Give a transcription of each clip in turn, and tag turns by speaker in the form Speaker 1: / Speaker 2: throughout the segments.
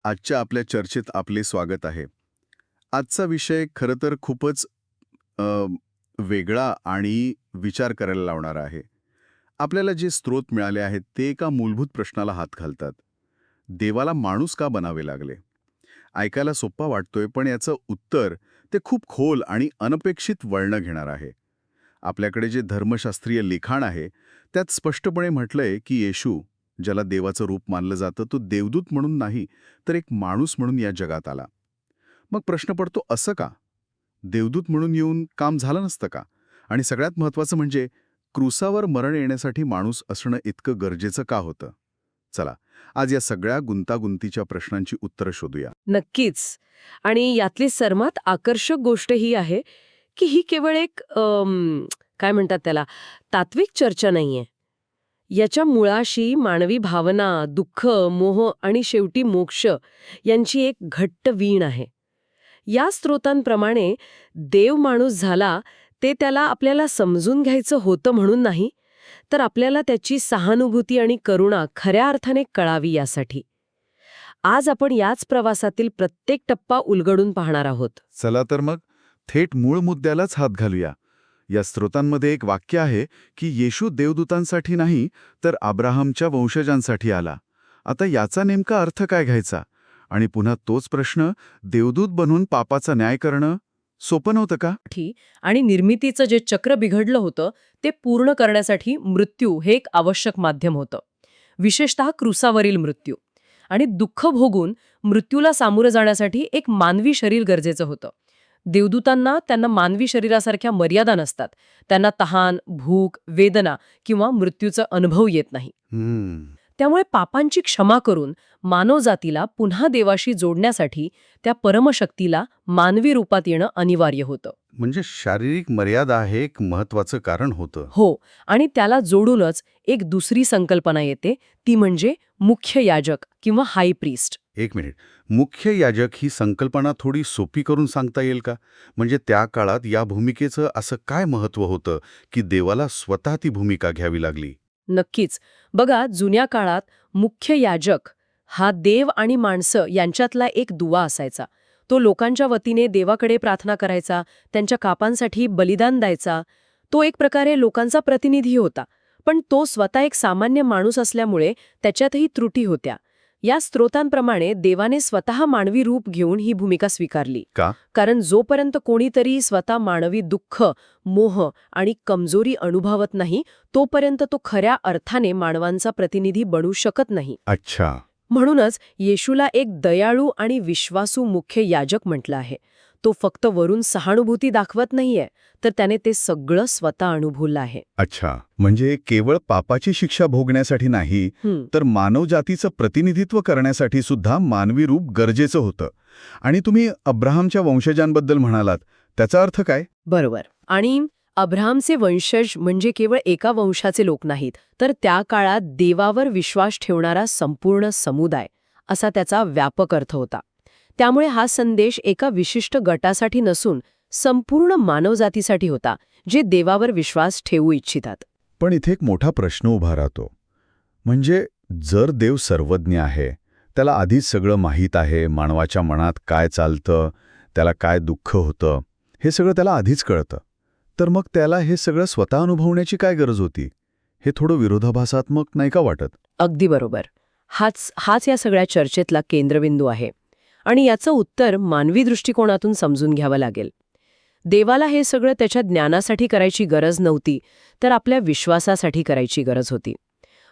Speaker 1: आजच्या आपल्या चर्चेत आपले स्वागत आहे. आजचा विषय खरं तर खूपच अ, वेगळा आणि विचार करायला लावणारा आहे. आपल्याला जे स्रोत मिळाले आहेत ते एका मूलभूत प्रश्नाला हात घालतात. देवाला माणूस का बनावे लागले? ऐकायला सोप्पा वाटतोय, पण याचं उत्तर ते खूप खोल आणि अनपेक्षित वळणं घेणार आहे. आपल्याकडे जे धर्मशास्त्रीय लिखाण आहे, त्यात स्पष्टपणे म्हटलंय की येशू, ज्याला देवाचं रूप मानलं जातं, तो देवदूत म्हणून नाही, तर एक माणूस म्हणून या जगात आला. मग प्रश्न पडतो, असं का? देवदूत म्हणून येऊन काम झालं नसतं का? आणि सगळ्यात महत्त्वाचं म्हणजे क्रूसावर मरण येण्यासाठी माणूस असणं इतकं गरजेचं का होतं? चला, आज या सगळ्या गुंतागुंतीच्या प्रश्नांची उत्तरं शोधूया.
Speaker 2: नक्कीच. आणि यातली सर्वात आकर्षक गोष्ट ही आहे, की ही केवळ एक काय म्हणतात त्याला, तात्विक चर्चा नाहीये. याच्या मुळाशी मानवी भावना, दुःख, मोह आणि शेवटी मोक्ष यांची एक घट्ट वीण आहे. या स्रोतांप्रमाणे देव माणूस झाला ते त्याला आपल्याला समजून घ्यायचं होतं म्हणून नाही, तर आपल्याला त्याची सहानुभूती आणि करुणा खऱ्या अर्थाने कळावी यासाठी. आज आपण याच प्रवासातील प्रत्येक टप्पा उलगडून पाहणार आहोत.
Speaker 3: चला तर मग थेट मूळ मुद्द्यालाच हात घालूया. या स्रोतांमध्ये एक वाक्य आहे की येशू देवदूतांसाठी नाही तर अब्राहमच्या वंशजांसाठी आला. आता याचा नेमका अर्थ काय घ्यायचा? आणि पुन्हा तोच प्रश्न, देवदूत बनून पापाचा न्याय करणं सोपं नव्हतं का?
Speaker 2: आणि निर्मितीचं जे चक्र बिघडलं होतं ते पूर्ण करण्यासाठी मृत्यू हे एक आवश्यक माध्यम होतं. विशेषतः क्रूसावरील मृत्यू. आणि दुःख भोगून मृत्यूला सामोरं जाण्यासाठी एक मानवी शरीर गरजेचं होतं. देवदूतांना त्यांना मानवी शरीरासारख्या मर्यादा नसतात. त्यांना तहान, भूक, वेदना किंवा मृत्यूचा अनुभव येत नाही. त्यामुळे पापांची क्षमा करून मानवजातीला पुन्हा देवाशी जोडण्यासाठी त्या परमशक्तीला मानवी रूपात येणं अनिवार्य होतं.
Speaker 3: म्हणजे शारीरिक मर्यादा हे एक महत्वाचं कारण होतं.
Speaker 2: हो, आणि त्याला जोडूनच एक दुसरी संकल्पना येते, ती म्हणजे मुख्य याजक किंवा हाय प्रीस्ट.
Speaker 3: एक मिनिट, मुख्य याजक ही संकल्पना थोडी सोपी करून सांगता येईल का? म्हणजे त्या काळात या भूमिकेचं असं काय महत्त्व होतं की देवाला स्वतः ती भूमिका घ्यावी लागली?
Speaker 2: नक्कीच. बघा, जुन्या काळात मुख्य याजक हा देव आणि माणसं यांच्यातला एक दुवा असायचा. तो लोकांच्या वतीने देवाकडे प्रार्थना करायचा, त्यांच्या कापांसाठी बलिदान द्यायचा. तो एक प्रकारे लोकांचा प्रतिनिधी होता. पण तो स्वतः एक सामान्य माणूस असल्यामुळे त्याच्यातही त्रुटी होत्या. या स्रोतांप्रमाणे देवाने स्वतः मानवी रूप घेऊन ही भूमिका स्वीकारली.
Speaker 3: का?
Speaker 2: कारण जोपर्यंत कोणीतरी स्वतः मानवी दुःख, मोह आणि कमजोरी अनुभवत नाही, तोपर्यंत तो खऱ्या अर्थाने मानवांचा प्रतिनिधी बनू शकत नाही.
Speaker 3: अच्छा.
Speaker 2: म्हणूनच येशूला एक दयाळू आणि विश्वासू मुख्य याजक म्हटलं आहे. तो फक्त वरून सहानुभूती दाखवत नाहीये, तर त्याने ते सगळं स्वतः अनुभवलं आहे.
Speaker 3: अच्छा, म्हणजे केवळ पापाची शिक्षा भोगण्यासाठी नाही, तर मानवजातीचं प्रतिनिधित्व करण्यासाठी सुद्धा मानवी रूप गरजेचं होतं. आणि तुम्ही अब्राहमच्या वंशजांबद्दल म्हणालात, त्याचा अर्थ काय?
Speaker 2: बरोबर. आणि अब्राहमचे वंशज म्हणजे केवळ एका वंशाचे लोक नाहीत, तर त्या काळात देवावर विश्वास ठेवणारा संपूर्ण समुदाय असा त्याचा व्यापक अर्थ होता. त्यामुळे हा संदेश एका विशिष्ट गटासाठी नसून संपूर्ण मानवजातीसाठी होता, जे देवावर विश्वास ठेवू इच्छितात.
Speaker 3: पण इथे एक मोठा प्रश्न उभा राहतो. म्हणजे जर देव सर्वज्ञ आहे, त्याला आधीच सगळं माहीत आहे, मानवाच्या मनात काय चालतं, त्याला काय दुःख होतं, हे सगळं त्याला आधीच कळतं, तर मग त्याला हे सगळं स्वतः अनुभवण्याची काय गरज होती? हे थोडं विरोधाभासात्मक नाही का वाटत?
Speaker 2: अगदी बरोबर. हाच या सगळ्या चर्चेतला केंद्रबिंदू आहे. आणि याचं उत्तर मानवी दृष्टिकोनातून समजून घ्यावं लागेल. देवाला हे सगळं त्याच्या ज्ञानासाठी करायची गरज नव्हती, तर आपल्या विश्वासासाठी करायची गरज होती.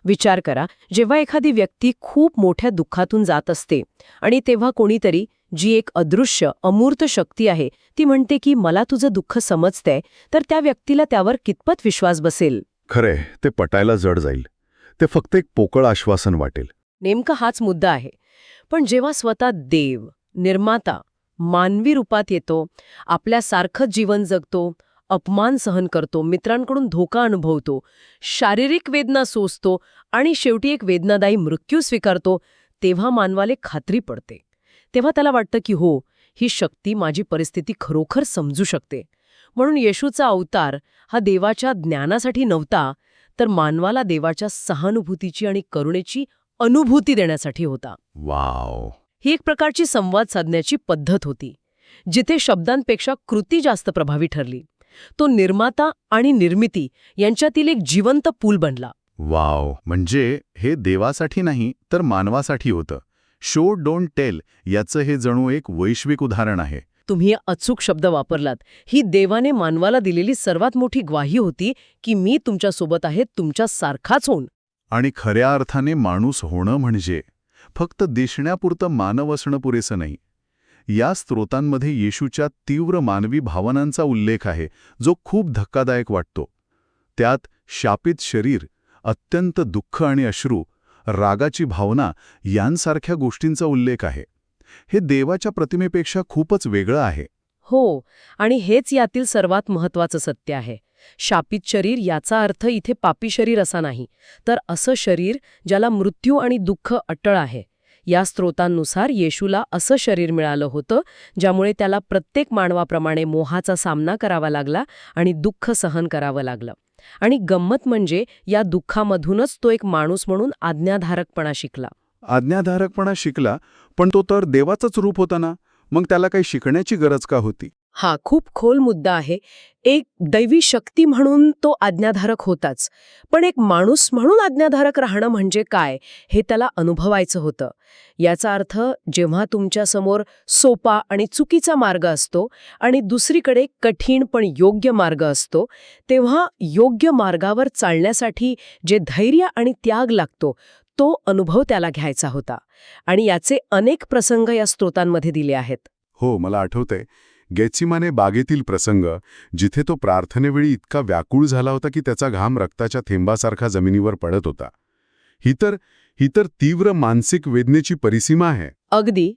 Speaker 2: विचार करा, जेव्हा एखादी व्यक्ती खूप मोठ्या दुःखातून जात असते आणि तेव्हा कोणीतरी, जी एक अदृश्य, अमूर्त शक्ती आहे, ती म्हणते की मला तुझं दुःख समजतंय, तर त्या व्यक्तीला त्यावर कितपत विश्वास बसेल?
Speaker 3: खरे, ते पटायला जड जाईल. ते फक्त एक पोकळ आश्वासन वाटेल.
Speaker 2: नेमका हाच मुद्दा आहे. पण जेव्हा स्वतः देव, निर्माता, मानवी रूपात येतो, आपल्यासारखंच जीवन जगतो, अपमान सहन करतो, मित्रांकडून धोका अनुभवतो, शारीरिक वेदना सोसतो आणि शेवटी एक वेदनादायी मृत्यू स्वीकारतो, तेव्हा मानवाला खात्री पडते. तेव्हा त्याला वाटतं की हो, ही शक्ती माझी परिस्थिती खरोखर समजू शकते. म्हणून येशूचा अवतार हा देवाच्या ज्ञानासाठी नव्हता, तर मानवाला देवाच्या सहानुभूतीची आणि करुणेची अनुभूती देण्यासाठी होता.
Speaker 3: वाव.
Speaker 2: ही एक प्रकारची संवाद साधण्याची पद्धत होती जिथे शब्दांपेक्षा कृती जास्त प्रभावी ठरली. तो निर्माता आणि निर्मिती यांच्यातील एक जिवंत पूल बनला.
Speaker 1: वाव, म्हणजे हे देवासाठी नाही तर मानवासाठी होतं. शो डोंट टेल याचं हे जणू एक वैश्विक उदाहरण आहे.
Speaker 2: तुम्ही अचूक शब्द वापरलात. ही देवाने मानवाला दिलेली सर्वात मोठी ग्वाही होती की मी तुमच्यासोबत आहे, तुमच्या सारखाच होऊन.
Speaker 1: आणि खऱ्या अर्थाने माणूस होणं म्हणजे फक्त दिसण्यापुरतं मानव असणं पुरेसं नाही. या स्त्रोतांमध्ये येशूच्या तीव्र मानवी भावनांचा उल्लेख आहे जो खूप धक्कादायक वाटतो. त्यात शापित शरीर, अत्यंत दुःख आणि अश्रू, रागाची भावना यांसारख्या गोष्टींचा उल्लेख आहे. हे देवाच्या प्रतिमेपेक्षा खूपच वेगळं आहे.
Speaker 2: हो, आणि हेच यातील सर्वात महत्वाचं सत्य आहे. शापित शरीर याचा अर्थ इथे पापी शरीर असा नाही, तर असं शरीर ज्याला मृत्यू आणि दुःख अटळ आहे. या स्त्रोतांनुसार येशूला असं शरीर मिळालं होतं ज्यामुळे त्याला प्रत्येक मानवाप्रमाणे मोहाचा सामना करावा लागला आणि दुःख सहन करावं लागलं. आणि गंमत म्हणजे या दुःखामधूनच तो एक माणूस म्हणून आज्ञाधारकपणा शिकला.
Speaker 1: आज्ञाधारकपणा शिकला, पण तो तर देवाचंच रूप होता ना, मग त्याला काही शिकण्याची गरज का होती?
Speaker 2: हा खूप खोल मुद्दा आहे. एक दैवी शक्ती म्हणून तो आज्ञाधारक होताच, पण एक माणूस म्हणून आज्ञाधारक राहणं म्हणजे काय हे त्याला अनुभवायचं होतं. याचा अर्थ जेव्हा तुमच्यासमोर सोपा आणि चुकीचा मार्ग असतो आणि दुसरीकडे कठीण पण योग्य मार्ग असतो, तेव्हा योग्य मार्गावर चालण्यासाठी जे धैर्य आणि त्याग लागतो तो अनुभव त्याला घ्यायचा होता. आणि याचे अनेक प्रसंग या स्त्रोतांमध्ये दिले आहेत.
Speaker 1: हो, मला आठवतंय गेत्सिमाने बागेतील प्रसंग, जिथे तो प्रार्थनेवेळी इतका व्याकुळ झाला होता की त्याचा घाम रक्ताच्या थेंबासारखा जमिनीवर पडत होता. ही तर तीव्र मानसिक वेदनेची परिसीमा आहे.
Speaker 2: अगदी.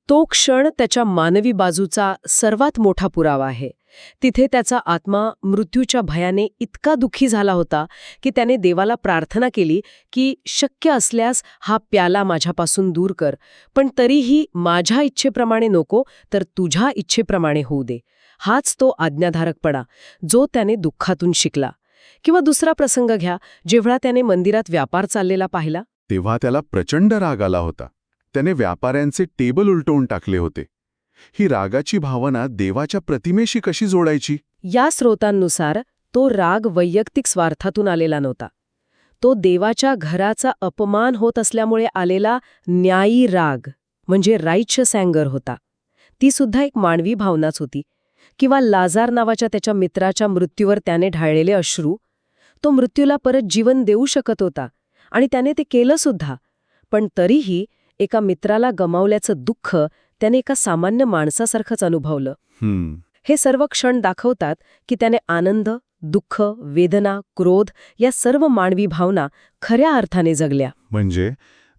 Speaker 2: तो क्षण त्याच्या मानवी बाजूचा सर्वात मोठा पुरावा आहे. तिथे त्याचा आत्मा मृत्यूच्या भयाने इतका दुःखी झाला होता की त्याने देवाला प्रार्थना केली की शक्य असल्यास हा प्याला माझ्यापासून दूर कर, पण तरीही माझ्या इच्छेप्रमाणे नको तर तुझ्या इच्छेप्रमाणे होऊ दे. हाच तो आज्ञाधारकपणा जो त्याने दुःखातून शिकला. किंवा दुसरा प्रसंग घ्या, जेव्हा त्याने मंदिरात व्यापार चाललेला पाहिला
Speaker 1: तेव्हा त्याला प्रचंड राग आला होता. त्याने व्यापाऱ्यांचे टेबल उलटवून टाकले होते. ही रागाची भावना देवाच्या प्रतिमेशी कशी जोडायची?
Speaker 2: या स्रोतांनुसार तो राग वैयक्तिक स्वार्थातून आलेला नव्हता. तो देवाच्या घराचा अपमान होत असल्यामुळे आलेला न्यायी राग म्हणजे राइचियस अँगर होता. ती सुद्धा एक मानवी भावनाच होती. किंवा लाजार नावाच्या त्याच्या मित्राच्या मृत्यूवर त्याने ढाळलेले अश्रू. तो मृत्यूला परत जीवन देऊ शकत होता आणि त्याने ते केलं सुद्धा, पण तरीही एका मित्राला गमावल्याचं दुःख त्याने एका सामान्य माणसासारखंच अनुभवलं. हे सर्व क्षण दाखवतात की त्याने आनंद, दुःख, वेदना, क्रोध या सर्व मानवी भावना खऱ्या अर्थाने जगल्या.
Speaker 1: म्हणजे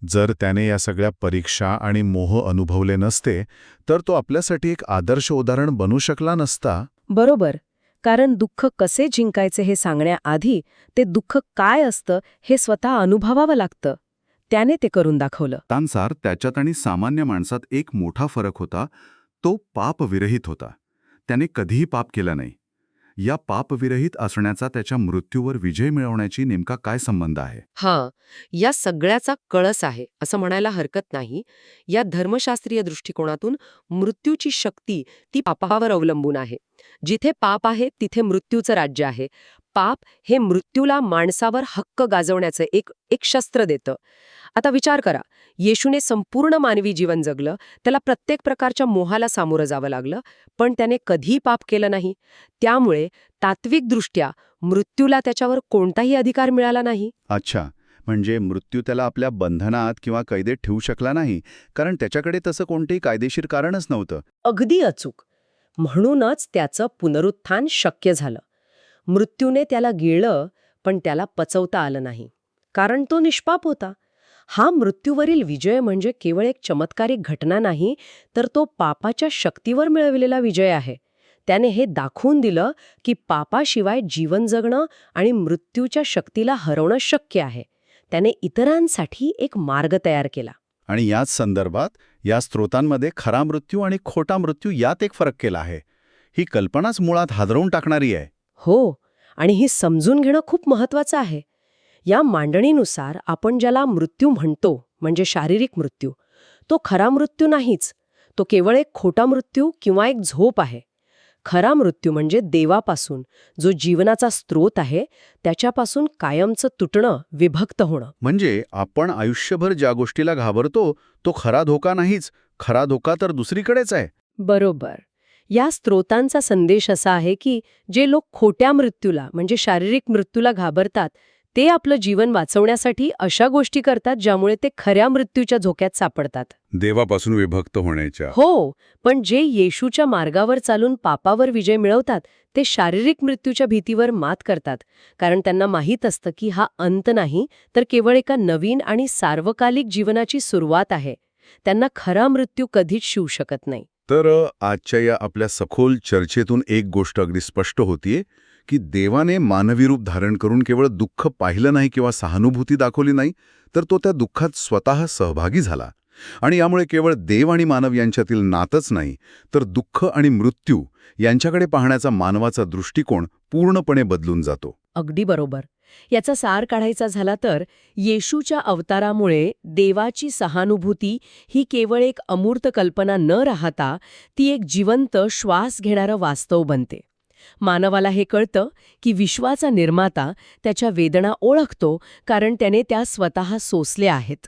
Speaker 1: जर त्याने या सगळ्या परीक्षा आणि मोह अनुभवले नसते तर तो आपल्यासाठी एक आदर्श उदाहरण बनू शकला नसता.
Speaker 2: बरोबर. कारण दुःख कसे जिंकायचे हे सांगण्याआधी ते दुःख काय असतं हे स्वतः अनुभवावं लागतं. त्याने ते करून दाखवलं.
Speaker 1: त्यानुसार त्याच्यात आणि सामान्य माणसात एक मोठा फरक होता. तो पापविरहित होता. त्याने कधीही पाप केला नाही. या पापविरहित असण्याचा त्याच्या मृत्यूवर विजय मिळवण्याची नेमका काय संबंध आहे?
Speaker 2: हां, या सगळ्याचा कळस आहे असं म्हणायला हरकत नाही. या धर्मशास्त्रीय दृष्टिकोनातून मृत्यूची शक्ती ती पापावर अवलंबून आहे. जिथे पाप आहे तिथे मृत्यूचं राज्य आहे. पाप हे मृत्यूला माणसावर हक्क गाजवण्याचं एक शस्त्र देतं. आता विचार करा, येशूने संपूर्ण मानवी जीवन जगलं, त्याला प्रत्येक प्रकारच्या मोहाला सामोरं जावं लागलं, पण त्याने कधीही पाप केलं नाही. त्यामुळे तात्विकदृष्ट्या मृत्यूला त्याच्यावर कोणताही अधिकार मिळाला नाही.
Speaker 1: अच्छा, म्हणजे मृत्यू त्याला आपल्या बंधनात किंवा कैदेत ठेवू शकला नाही, कारण त्याच्याकडे तसं कोणतेही कायदेशीर कारणच नव्हतं.
Speaker 2: अगदी अचूक. म्हणूनच त्याचं पुनरुत्थान शक्य झालं. मृत्यूने त्याला गिळलं, पण त्याला पचवता आलं नाही, कारण तो निष्पाप होता. हा मृत्यूवरील विजय म्हणजे केवळ एक चमत्कारिक घटना नाही, तर तो पापाच्या शक्तीवर मिळविलेला विजय आहे. त्याने हे दाखवून दिलं की पापाशिवाय जीवन जगणं आणि मृत्यूच्या शक्तीला हरवणं शक्य आहे. त्याने इतरांसाठी एक मार्ग तयार केला.
Speaker 1: आणि याच संदर्भात या स्त्रोतांमध्ये खरा मृत्यू आणि खोटा मृत्यू यात एक फरक केला आहे. ही कल्पनाच मुळात हादरवून टाकणारी आहे.
Speaker 2: हो, आणि ही समजून घेणं खूप महत्वाचं आहे. या मांडणीनुसार आपण ज्याला मृत्यू म्हणतो म्हणजे शारीरिक मृत्यू, तो खरा मृत्यू नाहीच. तो केवळ एक खोटा मृत्यू किंवा एक झोप आहे. खरा मृत्यू म्हणजे देवापासून, जो जीवनाचा स्रोत आहे, त्याच्यापासून कायमचं तुटणं, विभक्त होणं.
Speaker 1: म्हणजे आपण आयुष्यभर ज्या गोष्टीला घाबरतो तो खरा धोका नाहीच, खरा धोका तर दुसरीकडेच आहे.
Speaker 2: बरोबर. या स्रोतांचा संदेश असा आहे की जे लोक खोट्या मृत्यूला म्हणजे शारीरिक मृत्यूला घाबरतात, ते आपलं जीवन वाचवण्यासाठी अशा गोष्टी करतात ज्यामुळे ते खऱ्या मृत्यूच्या झोक्यात सापडतात.
Speaker 3: देवापासून विभक्त होण्याच्या.
Speaker 2: हो, पण जे येशूच्या मार्गावर चालून पापावर विजय मिळवतात, ते शारीरिक मृत्यूच्या भीतीवर मात करतात, कारण त्यांना माहीत असतं की हा अंत नाही, तर केवळ एका नवीन आणि सार्वकालिक जीवनाची सुरुवात आहे. त्यांना खरा मृत्यू कधीच शिवू शकत नाही.
Speaker 1: तर आजच्या या आपल्या सखोल चर्चेतून एक गोष्ट अगदी स्पष्ट होतीये की देवाने मानवी रूप धारण करून केवळ दुःख पाहिलं नाही किंवा सहानुभूती दाखवली नाही, तर तो त्या दुःखात स्वतः सहभागी झाला. आणि यामुळे केवळ देव आणि मानव यांच्यातील नातच नाही, तर दुःख आणि मृत्यू यांच्याकडे पाहण्याचा मानवाचा दृष्टिकोन पूर्णपणे बदलून जातो.
Speaker 2: अगदी बरोबर. याचा सार काढायचा झाला तर येशूच्या अवतारामुळे देवाची सहानुभूती ही केवळ एक अमूर्त कल्पना न राहता ती एक जिवंत श्वास घेणारं वास्तव बनते. मानवाला हे कळतं की विश्वाचा निर्माता त्याच्या वेदना ओळखतो, कारण त्याने त्या स्वतः सोसल्या आहेत.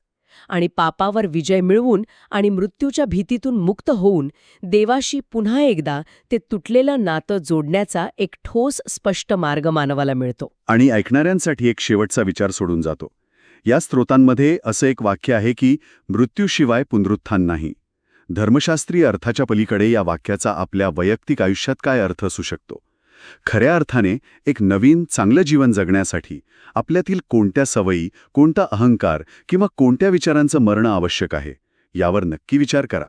Speaker 2: आणि पापावर विजय मिळवून आणि मृत्यूच्या भीतीतून मुक्त होऊन देवाशी पुन्हा एकदा ते तुटलेलं नातं जोडण्याचा एक ठोस स्पष्ट मार्ग मानवाला मिळतो.
Speaker 1: आणि ऐकणाऱ्यांसाठी एक शेवटचा विचार सोडून जातो. या स्रोतांमध्ये असं एक वाक्य आहे की मृत्यूशिवाय पुनरुत्थान नाही. धर्मशास्त्रीय अर्थाच्या पलीकडे या वाक्याचा आपल्या वैयक्तिक आयुष्यात काय अर्थ असू शकतो? खऱ्या अर्थाने एक नवीन चांगलं जीवन जगण्यासाठी आपल्यातील कोणत्या सवयी, कोणता अहंकार किंवा कोणत्या विचारांचं मरण आवश्यक आहे, यावर नक्की विचार करा.